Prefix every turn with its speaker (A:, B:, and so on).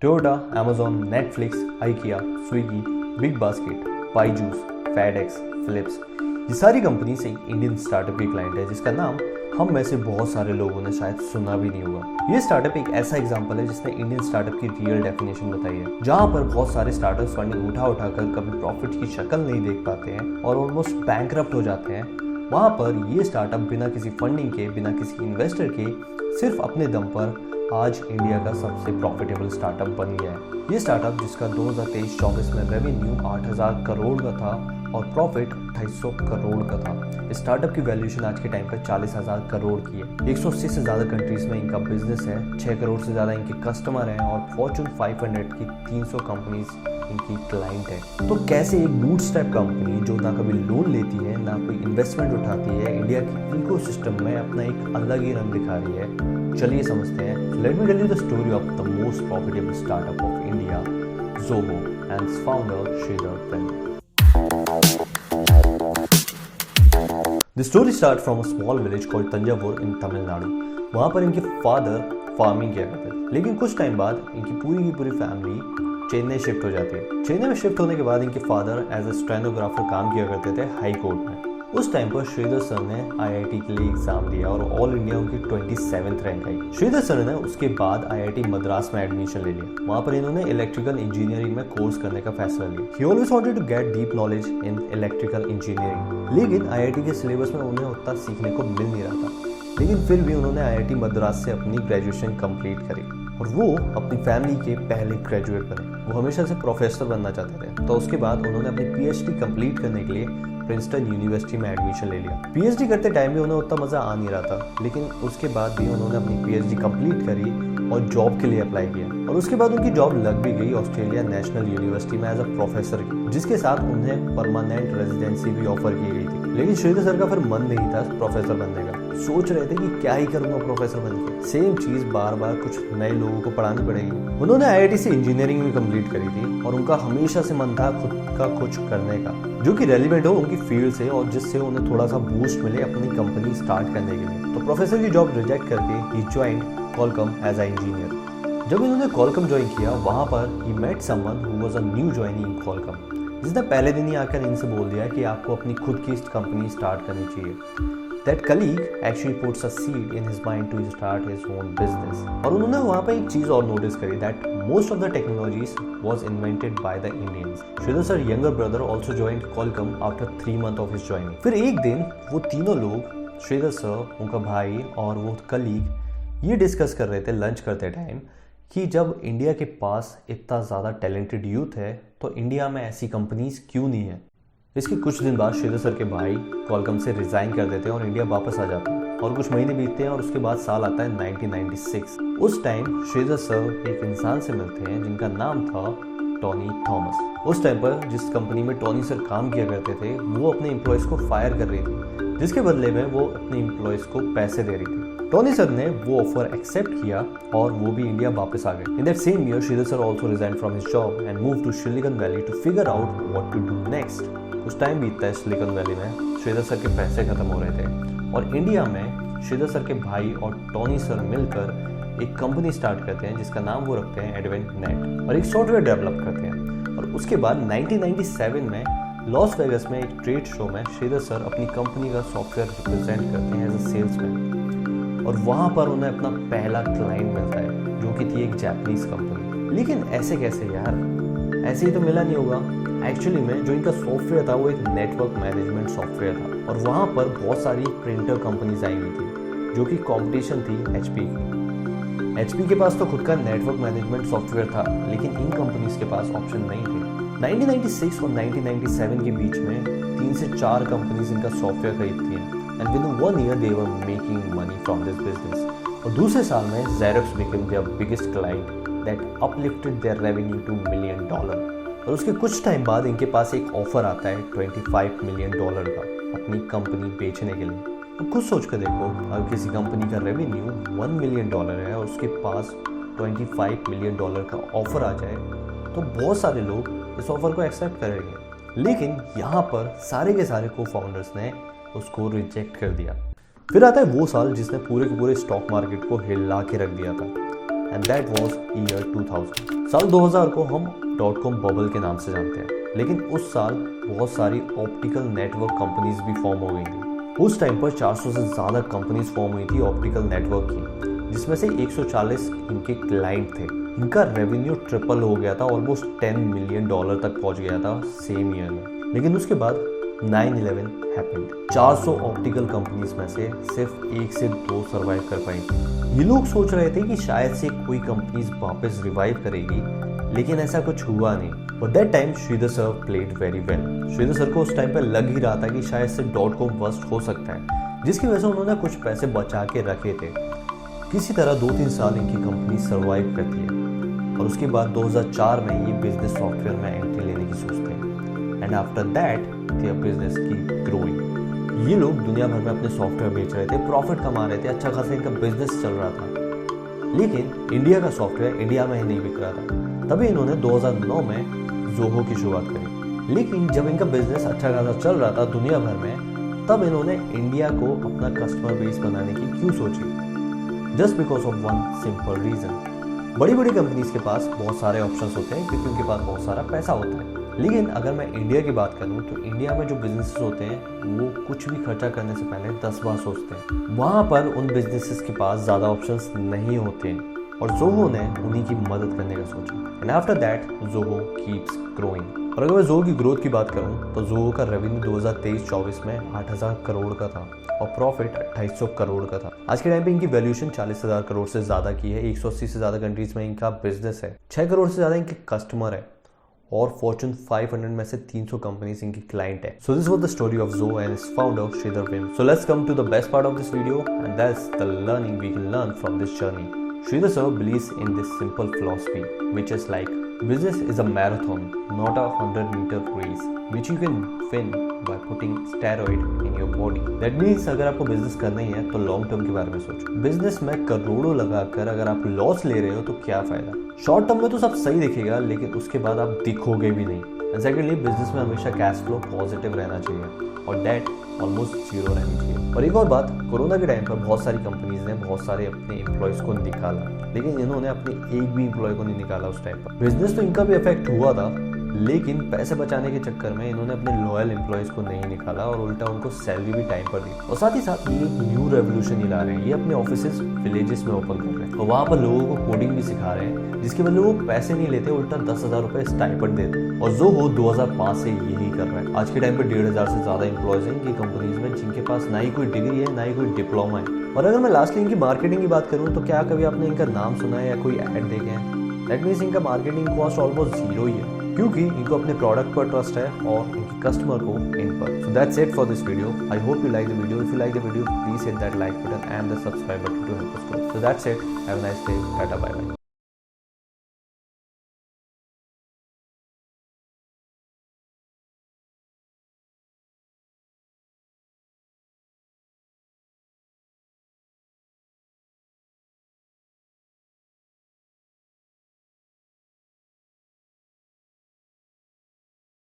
A: Toyota, Amazon, Netflix, IKEA, Swiggy, BigBasket, Byju's, FedEx, Philips, ये सारी companies एक इंडियन स्टार्टअप की क्लाइंट है जिसका नाम हम में से बहुत सारे लोगों ने शायद सुना भी नहीं होगा। ये स्टार्टअप एक ऐसा एग्जांपल है जिसने इंडियन स्टार्टअप की रियल डेफिनेशन बताई है, जहां पर बहुत सारे स्टार्टअप्स फंडिंग उठाकर कभी प्रॉफिट की शक्ल नहीं देख पाते हैं और ऑलमोस्ट बैंकरप्ट हो जाते हैं। वहां पर ये स्टार्टअप बिना किसी फंडिंग के, बिना किसी इन्वेस्टर के, सिर्फ अपने दम पर आज इंडिया का सबसे प्रॉफिटेबल स्टार्टअप बन गया है। ये स्टार्टअप जिसका 2023-24 में रेवेन्यू 8,000 करोड़ का था और प्रॉफिट 250 करोड़ का था। इस स्टार्टअप की वैल्यूएशन आज के टाइम पर 40,000 करोड़ की है। 180 से ज़्यादा कंट्रीज में इनका बिजनेस है, 6 करोड़ से ज़्यादा इनके कस्टमर हैं और फॉर्च्यून 500 की 300 कंपनीज इनकी क्लाइंट है। तो कैसे एक बूटस्ट्रैप कंपनी जो ना कभी लोन लेती है, ना कोई इन्वेस्टमेंट उठाती है, इंडिया के इकोसिस्टम में अपना एक अलग ही रंग दिखा रही है, चलिए समझते हैं। Let me tell you the story of the most profitable startup of India, Zoho, and its founder Sridhar Prem. The story starts from a small village called Tanjavur in Tamil Nadu. वहाँ पर इनके father farming किया करते थे, लेकिन कुछ time बाद इनकी पूरी की पूरी फैमिली चेन्नई शिफ्ट हो जाती है। चेन्नई में शिफ्ट होने के बाद इनके फादर एज ए स्टेनोग्राफर काम किया करते थे हाई कोर्ट में। उस टाइम पर श्रीधर सर ने आईआईटी के लिए एग्जाम दिया और ऑल इंडिया उनकी 27th रैंक आई। श्रीधर सर ने उसके बाद आईआईटी मद्रास में एडमिशन ले लिया। वहाँ पर इन्होंने इलेक्ट्रिकल इंजीनियरिंग में कोर्स करने का फैसला लिया। He always wanted to get deep knowledge in electrical engineering, लेकिन आईआईटी के सिलेबस में उन्हें उतना सीखने को मिल नहीं रहा था। लेकिन फिर भी उन्होंने आईआईटी मद्रास से अपनी ग्रेजुएशन कंप्लीट करी और वो अपनी फैमिली के पहले ग्रेजुएट बने। वो हमेशा से प्रोफेसर बनना चाहते थे, तो उसके बाद उन्होंने अपनी पीएचडी कंप्लीट करने के लिए प्रिंसटन यूनिवर्सिटी में एडमिशन ले लिया। पीएचडी करते टाइम भी उन्हें उतना मजा आ नहीं रहा था, लेकिन उसके बाद भी उन्होंने अपनी पीएचडी कंप्लीट करी और जॉब के लिए अप्लाई किया और उसके बाद उनकी जॉब लग भी गई ऑस्ट्रेलिया नेशनल यूनिवर्सिटी में एज अ प्रोफेसर की, जिसके साथ उन्हें परमानेंट रेजिडेंसी भी ऑफर की गई थी। लेकिन श्रीधर सर का फिर मन नहीं था प्रोफेसर बनने का। सोच रहे थे कि क्या ही करूंगा प्रोफेसर बनके, सेम चीज बार बार कुछ नए लोगों को पढ़ानी पड़ेगी। उन्होंने आईआईटी से इंजीनियरिंग भी कंप्लीट करी थी और उनका हमेशा से मन था खुद का कुछ करने का, जो कि रेलिवेंट हो उनकी फील्ड से और जिससे उन्हें थोड़ा सा बूस्ट मिले अपनी कंपनी स्टार्ट करने के लिए। तो प्रोफेसर की जॉब रिजेक्ट करके ही joined Qualcomm as a engineer. जब इन्होंने कॉलकॉम ज्वाइन किया, वहां पर ही met someone who was a new joinee in Qualcomm, जिसने पहले दिन ही आकर इनसे बोल दिया कि आपको अपनी खुद की कंपनी स्टार्ट करनी चाहिए। That colleague actually puts a seed in his mind to start his own business. और उन्होंने वहाँ पे एक चीज और नोटिस करी that most of the technologies was invented by the Indians. Sridhar sir younger brother also joined Qualcomm after 3 months of his joining. फिर एक दिन वो तीनों लोग, श्रीधर सर, उनका भाई और वो कलीग, ये डिस्कस कर रहे थे लंच करते टाइम कि जब इंडिया के पास इतना ज़्यादा टैलेंटेड यूथ है तो इंडिया में ऐसी कंपनीज क्यों नहीं है। इसके कुछ दिन बाद श्रीधर सर के भाई कॉलकॉम से रिजाइन कर देते हैं और इंडिया वापस आ जाते हैं और कुछ महीने बीतते हैं और उसके बाद साल आता है 1996। उस टाइम श्रीधर सर एक इंसान से मिलते हैं जिनका नाम था टोनी थॉमस। उस टाइम पर जिस कंपनी में टोनी सर काम किया करते थे वो अपने एम्प्लॉयज़ को फायर कर रही थी, जिसके बदले में वो अपने एम्प्लॉयज़ को पैसे दे रही थी। टोनी सर ने वो ऑफर एक्सेप्ट किया और वो भी इंडिया वापस आ गए। In that same year Sridhar sir also resign from his job and move to Silicon Valley to figure out what to do next. उस टाइम बीतता है सिलिकॉन वैली में, श्रीधर सर के पैसे खत्म हो रहे थे और इंडिया में श्रीधर सर के भाई और टोनी सर मिलकर एक कंपनी स्टार्ट करते हैं जिसका नाम वो रखते हैं एडवेंट नेट और एक सॉफ्टवेयर डेवलप करते हैं। और उसके बाद 1997 में लॉस वेगस में एक ट्रेड शो में श्रीधर सर अपनी कंपनी का सॉफ्टवेयर रिप्रेजेंट करते हैं एज अ सेल्समैन और वहाँ पर उन्हें अपना पहला क्लाइंट मिलता है जो कि थी एक जापानीज कंपनी। लेकिन ऐसे कैसे यार, ऐसे ही तो मिला नहीं होगा। एक्चुअली में जो इनका सॉफ्टवेयर था वो एक नेटवर्क मैनेजमेंट सॉफ्टवेयर था और वहाँ पर बहुत सारी प्रिंटर कंपनीज आई हुई थी जो कि कंपटीशन थी एचपी की। एचपी के पास तो खुद का नेटवर्क मैनेजमेंट सॉफ्टवेयर था, लेकिन इन कंपनीज के पास ऑप्शन नहीं थे। 1996 और 1997 के बीच में 3 से 4 कंपनीज इनका सॉफ्टवेयर खरीदती हैं and with in 1 year they were making money from this business. और दूसरे साल में Xerox became their biggest client that uplifted their revenue to $1 million। और उसके कुछ टाइम बाद इनके पास एक ऑफर आता है $25 मिलियन का अपनी कंपनी बेचने के लिए। तो खुद सोच कर देखो, अगर किसी कंपनी का रेवेन्यू $1 मिलियन है और उसके पास $25 मिलियन का ऑफर आ जाए तो बहुत सारे लोग इस ऑफर को एक्सेप्ट करेंगे। लेकिन यहाँ पर सारे के सारे को फाउंडर्स ने उसको रिजेक्ट कर दिया। फिर आता है वो साल जिसने पूरे के पूरे स्टॉक मार्केट को हिला के रख दिया था एंड दैट वाज ईयर 2000। साल 2000 को हम .com बबल के नाम से जानते हैं, लेकिन उस साल बहुत सारी ऑप्टिकल नेटवर्क कंपनीज भी फॉर्म हो गई थी। उस टाइम पर 400 से ज़्यादा कंपनीज फॉर्म हुई थी ऑप्टिकल नेटवर्क की, जिसमें से 140 इनके क्लाइंट थे। इनका रेवेन्यू ट्रिपल हो गया था, ऑलमोस्ट $10 मिलियन तक पहुंच गया था सेम ईयर में। लेकिन उसके बाद 9/11 हैपेंड। 400 ऑप्टिकल कंपनीज में से सिर्फ 1 से 2 सर्वाइव कर पाई थी। ये लोग सोच रहे थे कि शायद से कोई कंपनीज वापस रिवाइव करेगी, लेकिन ऐसा कुछ हुआ नहीं। But that time Sridhar sir played very well. Sridhar sir को उस टाइम पे लग ही रहा था कि शायद से .com बस्ट हो सकता है, जिसकी वजह से उन्होंने कुछ पैसे बचा के रखे थे। किसी तरह 2-3 साल इनकी कंपनी सर्वाइव करती है और उसके बाद 2004 में ये बिजनेस सॉफ्टवेयर में एंट्री लेने की सोचते हैं। And after that their business की ग्रोइंग। ये लोग दुनिया भर में अपने सॉफ्टवेयर बेच रहे थे, प्रॉफिट कमा रहे थे, अच्छा खासा इनका बिजनेस चल रहा था। लेकिन इंडिया का सॉफ्टवेयर इंडिया में ही नहीं बिक रहा था। तभी इन्होंने 2009 में ज़ोहो की शुरुआत करी। लेकिन जब इनका बिजनेस अच्छा खासा चल रहा था दुनिया भर में, तब इन्होंने इंडिया को अपना कस्टमर बेस बनाने की क्यों सोची? Just because of one simple reason. बड़ी बड़ी कंपनीज के पास बहुत सारे ऑप्शंस होते हैं क्योंकि उनके पास बहुत सारा पैसा होता है। लेकिन अगर मैं इंडिया की बात करूं तो इंडिया में जो बिजनेसेस होते हैं वो कुछ भी खर्चा करने से पहले 10 बार सोचते हैं। वहाँ पर उन बिजनेसेस के पास ज़्यादा ऑप्शंस नहीं होते हैं और ज़ोहो ने उन्हीं की मदद करने का सोचा। And after that Zoho keeps growing. और अगर मैं ज़ोहो की ग्रोथ की बात करूं तो ज़ोहो का रेवेन्यू 2023-24 में 8,000 करोड़ का था और प्रॉफिट 2,800 करोड़ का था। आज के टाइम पे इनकी वैल्यूएशन 40,000 करोड़ से ज़्यादा की है। 180 से ज़्यादा कंट्रीज में इनका बिजनेस है। 6 करोड़ से ज़्यादा इनके कस्टमर है और फॉर्चून 500 में से 300 कंपनीज इनकी क्लाइंट है। So this was the story of Zoho and its founder Sridhar Vembu. So let's come to the best part of this video and that's the learning we can learn from this journey. Sridhar sir believes in this simple philosophy, which is like business is a marathon, not a 100-meter race, which you can win by putting steroid in your body. That means अगर आपको business करना ही है तो long term के बारे में सोचो। Business में करोड़ों लगाकर अगर आप लॉस ले रहे हो तो क्या फायदा? शॉर्ट टर्म में तो सब सही दिखेगा, लेकिन उसके बाद आप दिखोगे भी नहीं। एंड सेकेंडली, बिजनेस में हमेशा कैश फ्लो पॉजिटिव रहना चाहिए और डेट ऑलमोस्ट 0 रहनी चाहिए। और एक और बात, कोरोना के टाइम पर बहुत सारी कंपनीज ने बहुत सारे अपने एम्प्लॉयज़ को निकाला, लेकिन इन्होंने अपने एक भी एम्प्लॉय को नहीं निकाला उस टाइम पर। बिजनेस तो इनका भी इफेक्ट हुआ था, लेकिन पैसे बचाने के चक्कर में इन्होंने अपने लॉयल एम्प्लॉयज़ को नहीं निकाला और उल्टा उनको सैलरी भी टाइम पर दी। और साथ ही साथ ये एक न्यू रेवोल्यूशन ही ला रहे हैं। ये अपने ऑफिसेज विलेजेस में ओपन कर रहे हैं और वहाँ पर लोगों को कोडिंग भी सिखा रहे हैं, जिसके बदले वो पैसे नहीं लेते, उल्टा 10,000 रुपये स्टाइपेंड देते हैं। और ज़ोहो 2005 से यही कर रहा है। आज के टाइम पर 1,500 से ज़्यादा एम्प्लॉयज़ हैं इनकी कंपनीज में, जिनके पास ना ही कोई डिग्री है ना ही कोई डिप्लोमा है। और अगर मैं लास्टली इनकी मार्केटिंग की बात करूँ तो क्या कभी आपने इनका नाम सुना है या कोई ऐड देखे हैं? दैट मीन्स इनका मार्केटिंग कॉस्ट ऑलमोस्ट 0 ही है, क्योंकि इनको अपने प्रोडक्ट पर ट्रस्ट है और इनकी कस्टमर को इन पर। So that's it for this video. I hope you like the video. If you like the video, please hit that like button and the subscribe button to help us grow. So that's it. Have a nice day. Tata, bye bye.